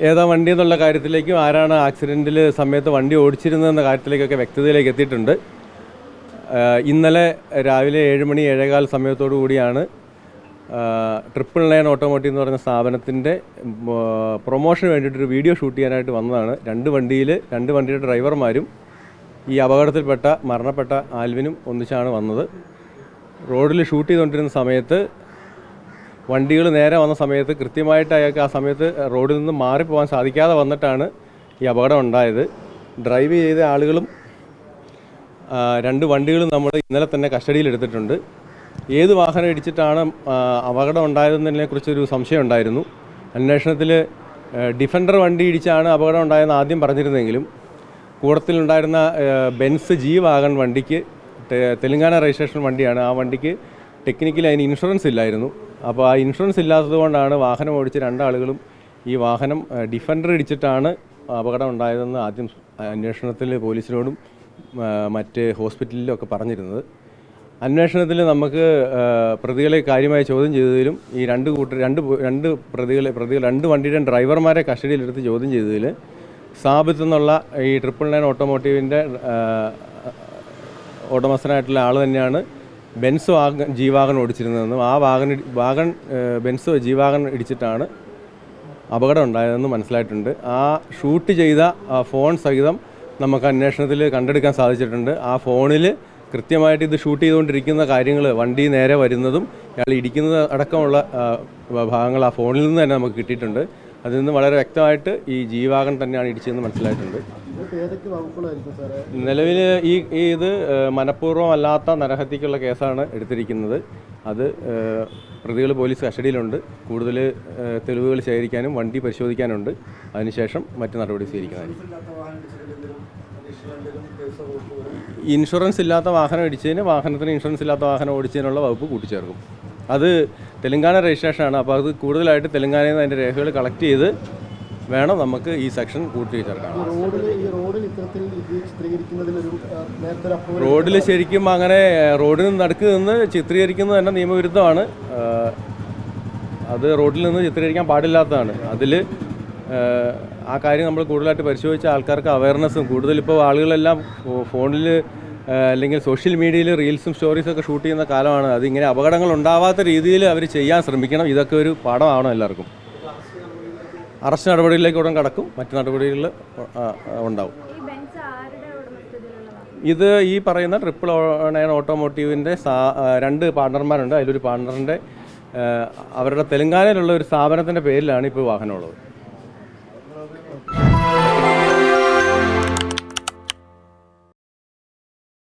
ഏതാ വണ്ടി എന്നുള്ള കാര്യത്തിലേക്കും ആരാണ് ആക്സിഡൻറ്റിൽ സമയത്ത് വണ്ടി ഓടിച്ചിരുന്നതെന്ന കാര്യത്തിലേക്കൊക്കെ വ്യക്തതയിലേക്ക് എത്തിയിട്ടുണ്ട്. ഇന്നലെ രാവിലെ 7 മണി 7:15 സമയത്തോടു കൂടിയാണ് 999 ഓട്ടോമോട്ടീവ് എന്ന് പറയുന്ന സ്ഥാപനത്തിൻ്റെ പ്രൊമോഷന് വേണ്ടിയിട്ടൊരു വീഡിയോ ഷൂട്ട് ചെയ്യാനായിട്ട് വന്നതാണ്. രണ്ട് വണ്ടിയുടെ ഡ്രൈവർമാരും ഈ അപകടത്തിൽപ്പെട്ട മരണപ്പെട്ട ആൽവിനും ഒന്നിച്ചാണ് വന്നത്. റോഡിൽ ഷൂട്ട് ചെയ്തുകൊണ്ടിരുന്ന സമയത്ത് വണ്ടികൾ നേരെ വന്ന സമയത്ത് കൃത്യമായിട്ട് അയാൾക്ക് ആ സമയത്ത് റോഡിൽ നിന്ന് മാറിപ്പോകാൻ സാധിക്കാതെ വന്നിട്ടാണ് ഈ അപകടം ഉണ്ടായത്. ഡ്രൈവ് ചെയ്ത ആളുകളും 2 വണ്ടികളും നമ്മൾ ഇന്നലെ തന്നെ കസ്റ്റഡിയിലെടുത്തിട്ടുണ്ട്. ഏത് വാഹനം ഇടിച്ചിട്ടാണ് അപകടം ഉണ്ടായതെന്നതിനെക്കുറിച്ചൊരു സംശയം ഉണ്ടായിരുന്നു. അന്വേഷണത്തിൽ ഡിഫൻഡർ വണ്ടി ഇടിച്ചാണ് അപകടം ഉണ്ടായതെന്ന് ആദ്യം പറഞ്ഞിരുന്നെങ്കിലും കൂടത്തിലുണ്ടായിരുന്ന ബെൻസ് ജി വാഗൺ വണ്ടിക്ക് തെലങ്കാന രജിസ്ട്രേഷൻ വണ്ടിയാണ്. ആ വണ്ടിക്ക് ടെക്നിക്കലി അതിന് ഇൻഷുറൻസ് ഇല്ലായിരുന്നു. അപ്പോൾ ആ ഇൻഷുറൻസ് ഇല്ലാത്തത് കൊണ്ടാണ് വാഹനം ഓടിച്ച 2 ആളുകളും ഈ വാഹനം ഡിഫൻഡർ ഇടിച്ചിട്ടാണ് അപകടം ഉണ്ടായതെന്ന് ആദ്യം അന്വേഷണത്തിൽ പോലീസിനോടും മറ്റ് ഹോസ്പിറ്റലിലും ഒക്കെ പറഞ്ഞിരുന്നത്. അന്വേഷണത്തിൽ നമുക്ക് പ്രതികളെ കാര്യമായി ചോദ്യം ചെയ്തതിലും ഈ 2 വണ്ടിയുടെ ഡ്രൈവർമാരെ കസ്റ്റഡിയിലെടുത്ത് ചോദ്യം ചെയ്തതിൽ സാബിത്ത് എന്നുള്ള ഈ 999 ഓട്ടോമോട്ടീവിൻ്റെ ഉടമസ്ഥനായിട്ടുള്ള ആൾ തന്നെയാണ് ബെൻസ് ജി വാഗൺ ഓടിച്ചിരുന്നതെന്നും ആ ബെൻസ് ജി വാഗൺ ഇടിച്ചിട്ടാണ് അപകടം ഉണ്ടായതെന്ന് മനസ്സിലായിട്ടുണ്ട്. ആ ഷൂട്ട് ചെയ്ത ഫോൺ സഹിതം നമുക്ക് അന്വേഷണത്തിൽ കണ്ടെടുക്കാൻ സാധിച്ചിട്ടുണ്ട്. ആ ഫോണിൽ കൃത്യമായിട്ട് ഇത് ഷൂട്ട് ചെയ്തുകൊണ്ടിരിക്കുന്ന കാര്യങ്ങൾ, വണ്ടി നേരെ വരുന്നതും അയാൾ ഇടിക്കുന്നത് അടക്കമുള്ള ഭാഗങ്ങൾ ആ ഫോണിൽ നിന്ന് തന്നെ നമുക്ക് കിട്ടിയിട്ടുണ്ട്. അതിൽ നിന്ന് വളരെ വ്യക്തമായിട്ട് ഈ ജി വാഗൺ തന്നെയാണ് ഇടിച്ചതെന്ന് മനസ്സിലായിട്ടുണ്ട്. നിലവിൽ ഇത് മനഃപൂർവ്വം അല്ലാത്ത നരഹത്യക്കുള്ള കേസാണ് എടുത്തിരിക്കുന്നത്. അത് പ്രതികൾ പോലീസ് കസ്റ്റഡിയിലുണ്ട്. കൂടുതൽ തെളിവുകൾ ശേഖരിക്കാനും വണ്ടി പരിശോധിക്കാനുണ്ട്. അതിനുശേഷം മറ്റ് നടപടി സ്വീകരിക്കുന്നതായിരിക്കും. ഇൻഷുറൻസ് ഇല്ലാത്ത വാഹനം ഇടിച്ചതിന് വാഹനത്തിന് ഇൻഷുറൻസ് ഇല്ലാത്ത വാഹനം ഓടിച്ചതിനുള്ള വകുപ്പ് കൂട്ടിച്ചേർക്കും. അത് തെലങ്കാന രജിസ്ട്രേഷനാണ്. അപ്പോൾ അത് കൂടുതലായിട്ട് തെലങ്കാനയിൽ നിന്ന് അതിൻ്റെ രേഖകൾ കളക്ട് ചെയ്ത് വേണം നമുക്ക് ഈ സെക്ഷൻ കൂട്ടിച്ചേർക്കാൻ. റോഡിൽ ശരിക്കും അങ്ങനെ റോഡിൽ നടുക്ക് നിന്ന് ചിത്രീകരിക്കുന്നത് തന്നെ നിയമവിരുദ്ധമാണ്. അത് റോഡിൽ നിന്ന് ചിത്രീകരിക്കാൻ പാടില്ലാത്തതാണ്. അതിൽ ആ കാര്യം നമ്മൾ കൂടുതലായിട്ട് പരിശോധിച്ച ആൾക്കാർക്ക് അവയർനെസ്സും കൂടുതലിപ്പോൾ ആളുകളെല്ലാം ഫോണിൽ അല്ലെങ്കിൽ സോഷ്യൽ മീഡിയയിൽ റീൽസും സ്റ്റോറീസൊക്കെ ഷൂട്ട് ചെയ്യുന്ന കാലമാണ്. അതിങ്ങനെ അപകടങ്ങൾ ഉണ്ടാവാത്ത രീതിയിൽ അവർ ചെയ്യാൻ ശ്രമിക്കണം. ഇതൊക്കെ ഒരു പാഠമാവണം എല്ലാവർക്കും. അറസ്റ്റ് നടപടികളിലേക്ക് ഉടൻ കടക്കും. മറ്റ് നടപടികൾ ഉണ്ടാവും. ഇത് ഈ പറയുന്ന 999 ഓട്ടോമോട്ടീവിൻ്റെ 2 പാർട്ണർമാരുണ്ട്. അതിലൊരു പാർട്ണറിൻ്റെ അവരുടെ തെലങ്കാനയിലുള്ള ഒരു സ്ഥാപനത്തിൻ്റെ പേരിലാണ് ഇപ്പോൾ വാഹനമുള്ളത്.